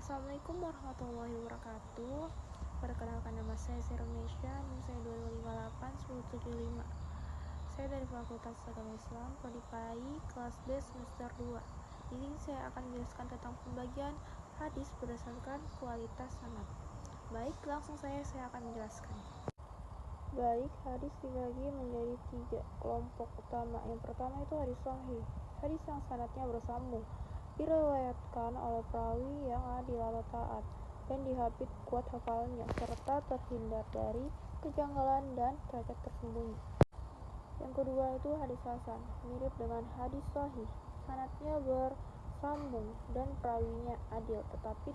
Assalamualaikum warahmatullahi wabarakatuh. Perkenalkan, nama saya Sirnesha, NIM saya 258-1075. Saya dari Fakultas Agama Islam, Prodi PAI, kelas B semester 2. Di sini saya akan menjelaskan tentang pembagian hadis berdasarkan kualitas sanad. Baik, langsung saya akan menjelaskan. Baik, hadis dibagi menjadi 3 kelompok utama. Yang pertama itu hadis sahih, hadis yang sanadnya bersambung, diriwayatkan oleh perawi yang adil atau taat dan dihafid kuat hafalnya serta terhindar dari kejanggalan dan cacat tersembunyi. Yang kedua itu hadis hasan, mirip dengan hadis sahih, sanadnya bersambung dan perawinya adil, tetapi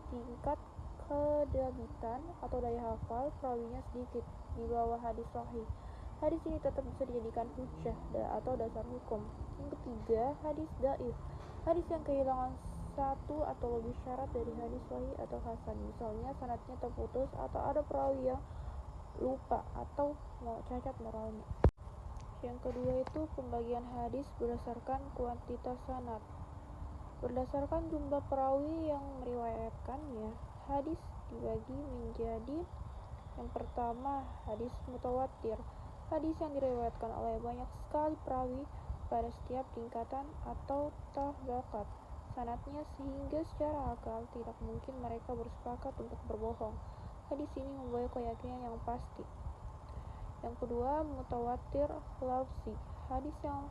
tingkat kedabitan atau daya hafal perawinya sedikit di bawah hadis sahih. Hadis ini tetap bisa dijadikan hujjah atau dasar hukum. Yang ketiga, hadis dhaif, hadis yang kehilangan satu atau lebih syarat dari hadis sahih atau hasan. Misalnya sanadnya terputus atau ada perawi yang lupa atau cacat moralnya. Yang kedua itu pembagian hadis berdasarkan kuantitas sanad. Berdasarkan jumlah perawi yang meriwayatkannya, hadis dibagi menjadi: yang pertama, hadis mutawatir, hadis yang diriwayatkan oleh banyak sekali perawi pada setiap tingkatan atau tabaqat sanadnya sehingga secara akal tidak mungkin mereka bersepakat untuk berbohong. Hadis ini membawa keyakinan yang pasti. Yang kedua, mutawatir lafzi, hadis yang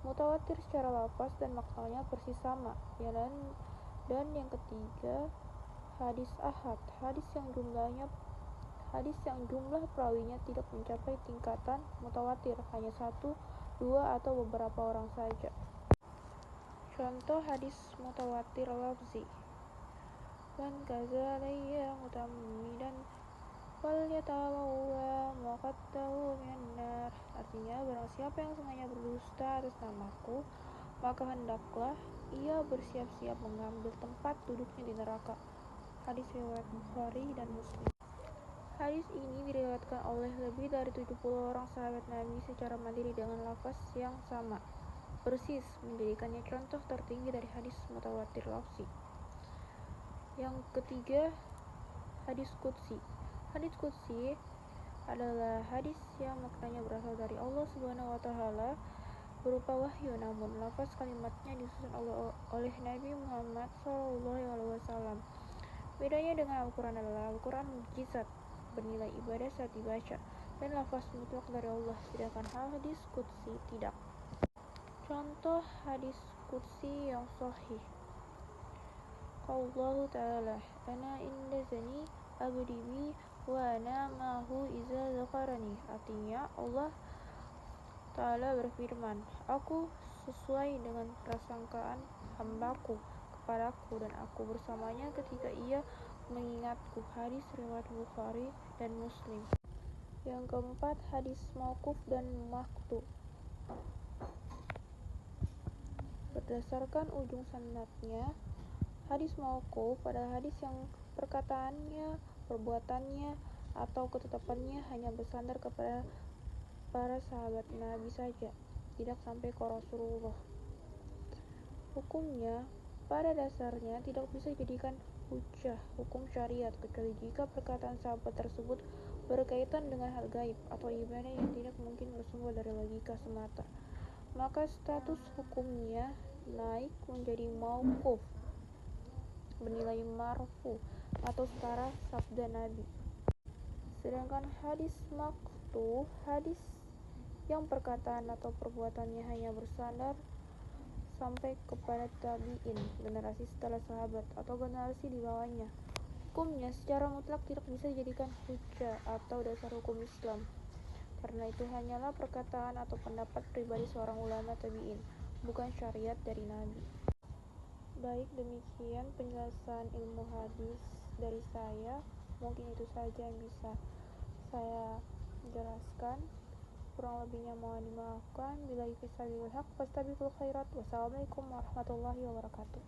mutawatir secara lafaz dan maknanya persis sama. Dan yang ketiga, hadis ahad, hadis yang jumlah perawinya tidak mencapai tingkatan mutawatir, hanya 1, 2 atau beberapa orang saja. Contoh hadis mutawatir lafzi: man kazalayya mutammidan falyatabawa maq'adahu minan nar. Artinya, barang siapa yang sengaja berdusta atas namaku, maka hendaklah ia bersiap-siap mengambil tempat duduknya di neraka. Hadis riwayat Bukhari dan Muslim. Hadis ini diriwayatkan oleh lebih dari 70 orang sahabat Nabi secara mandiri dengan lafaz yang sama, persis, menjadikannya contoh tertinggi dari hadis mutawatir lafzi. Yang ketiga, hadis qudsi. Hadis qudsi adalah hadis yang maknanya berasal dari Allah Subhanahu wa taala berupa wahyu, namun lafaz kalimatnya disusun oleh Nabi Muhammad SAW. Bedanya dengan Al-Quran adalah Al-Quran mukjizat, bernilai ibadah saat dibaca, dan lafaz mutlak dari Allah, sedangkan hadis qudsi tidak. Contoh hadis qudsi yang sahih: Qaulullah ta'ala, ana inda zani abdi bi wa ana ma'hu iza zakarani. Artinya, Allah Ta'ala berfirman, aku sesuai dengan prasangkaan hambaku kepadaku dan aku bersamanya ketika ia mengingatku. Hadis riwayat Bukhari dan Muslim. Yang keempat, hadis mauquf dan maqtu. Berdasarkan ujung sanadnya, hadis mauquf adalah hadis yang perkataannya, perbuatannya, atau ketetapannya hanya bersandar kepada para sahabat Nabi saja, tidak sampai ke Rasulullah. Hukumnya, pada dasarnya tidak bisa dijadikan hujjah hukum syariat kecuali jika perkataan sahabat tersebut berkaitan dengan hal gaib atau ibadah yang tidak mungkin bersumber dari logika semata, maka status hukumnya naik menjadi mauquf, bernilai marfu atau setara sabda Nabi. Sedangkan hadis maqtu, hadis yang perkataan atau perbuatannya hanya bersandar sampai kepada tabi'in, generasi setelah sahabat, atau generasi di bawahnya. Hukumnya secara mutlak tidak bisa dijadikan hujjah atau dasar hukum Islam, karena itu hanyalah perkataan atau pendapat pribadi seorang ulama tabi'in, bukan syariat dari Nabi. Baik, demikian penjelasan ilmu hadis dari saya. Mungkin itu saja yang bisa saya jelaskan. Kurang lebihnya mohon dimaafkan. Billahi fisabilil haq, fastabiqul khairat. Wassalamualaikum warahmatullahi wabarakatuh.